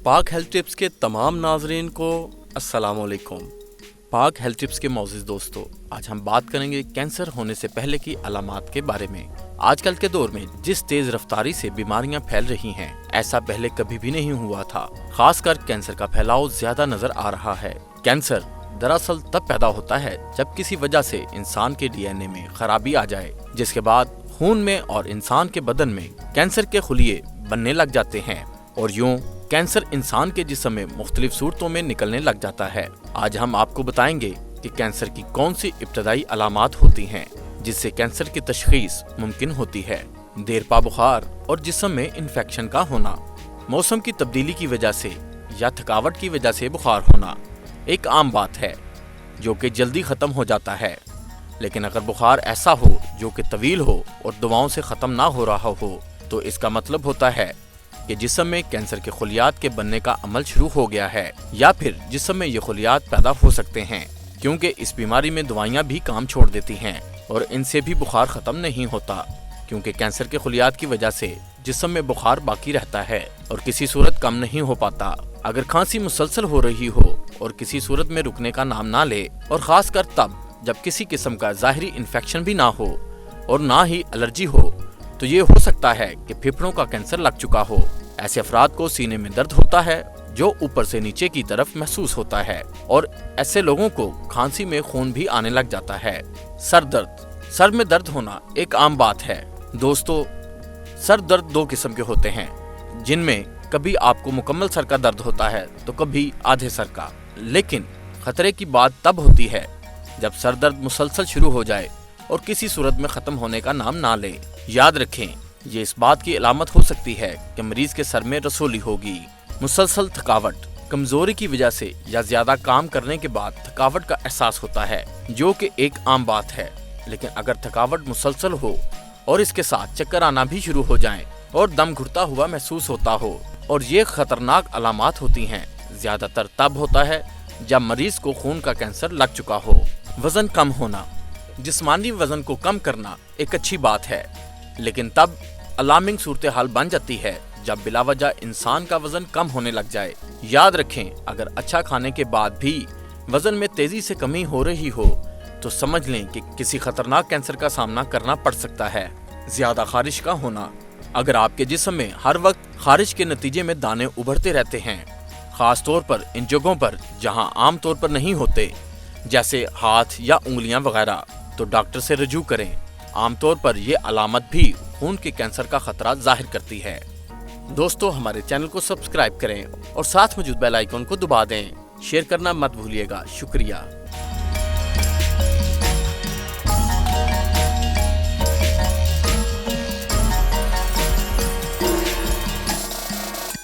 पाक health tips के तमाम नाजरीन को अस्सलाम वालेकुम। पाक हेल्थ टिप्स के मोअज़्ज़िज़ दोस्तों, आज हम बात करेंगे कैंसर होने से पहले की अलामात के बारे में। आजकल के दौर में जिस तेज रफ्तारी से बीमारियां फैल रही हैं, ऐसा पहले कभी भी नहीं हुआ था। खासकर कैंसर का फैलाव ज्यादा नजर आ रहा है। कैंसर दरअसल तब पैदा होता है जब किसी वजह से इंसान के डीएनए में खराबी आ जाए, जिसके बाद खून में और इंसान के बदन में कैंसर के खुलिये बनने लग जाते हैं और यूं कैंसर इंसान के जिस्म में मुख्तलिफ सूरतों में निकलने लग जाता है। आज हम आपको बताएंगे कि कैंसर की कौन सी इब्तदाई अलामात होती हैं जिससे कैंसर की तशखीस मुमकिन होती है। देरपा बुखार और जिस्म में इन्फेक्शन का होना, मौसम की तब्दीली की वजह से या थकावट की वजह से बुखार होना एक आम बात है जो कि जल्दी खत्म हो जाता है। लेकिन अगर बुखार ऐसा हो जो कि तवील हो और दवाओं से खत्म ना हो रहा हो, तो इसका मतलब होता है कि जिस्म में कैंसर के खुलियात के बनने का अमल शुरू हो गया है, या फिर जिस्म में ये खुलियात पैदा हो सकते हैं, क्योंकि इस बीमारी में दवाइयाँ भी काम छोड़ देती हैं और इनसे भी बुखार खत्म नहीं होता, क्योंकि कैंसर के खुलियात की वजह से जिस्म में बुखार बाकी रहता है और किसी सूरत कम नहीं हो पाता। अगर खांसी मुसलसल हो रही हो और किसी सूरत में रुकने का नाम ना ले, और खासकर तब जब किसी किस्म का ज़ाहिरी इन्फेक्शन भी ना हो और ना ही एलर्जी हो, तो ये हो सकता है कि फेफड़ों का कैंसर लग चुका हो। ऐसे अफराद को सीने में दर्द होता है जो ऊपर से नीचे की तरफ महसूस होता है, और ऐसे लोगों को खांसी में खून भी आने लग जाता है। सर दर्द, सर में दर्द होना एक आम बात है। दोस्तों, सर दर्द दो किस्म के होते हैं, जिनमें कभी आपको मुकम्मल सर का दर्द होता है तो कभी आधे सर का। लेकिन खतरे की बात तब होती है जब सर दर्द मुसलसल शुरू हो जाए और किसी सूरत में खत्म होने का नाम ना ले। याद रखें, ये इस बात की अलामत हो सकती है कि मरीज के सर में रसोली होगी। मुसलसल थकावट, कमजोरी की वजह से या ज्यादा काम करने के बाद थकावट का एहसास होता है, जो कि एक आम बात है। लेकिन अगर थकावट मुसलसल हो और इसके साथ चक्कर आना भी शुरू हो जाएं और दम घुटता हुआ महसूस होता हो, और ये खतरनाक अलामात होती हैं, ज्यादातर तब होता है जब मरीज को खून का कैंसर लग चुका हो। वजन कम होना, जिस्मानी वजन को कम करना एक अच्छी बात है, लेकिन तब अलार्मिंग सूरत हाल बन जाती है जब बिलावजह इंसान का वजन कम होने लग जाए। याद रखें, अगर अच्छा खाने के बाद भी वजन में तेजी से कमी हो रही हो तो समझ लें कि किसी खतरनाक कैंसर का सामना करना पड़ सकता है। ज्यादा खारिश का होना, अगर आपके जिस्म में हर वक्त खारिश के नतीजे में दाने उभरते रहते हैं, खास तौर पर इन जगहों पर जहां आम तौर पर नहीं होते, जैसे हाथ या उंगलियां वगैरह, तो डॉक्टर से रजू करें। आमतौर पर ये अलामत भी खून के कैंसर का खतरा जाहिर करती है। दोस्तों, हमारे चैनल को सब्सक्राइब करें और साथ मौजूद बेल आइकन को दबा दें। शेयर करना मत भूलिएगा। शुक्रिया।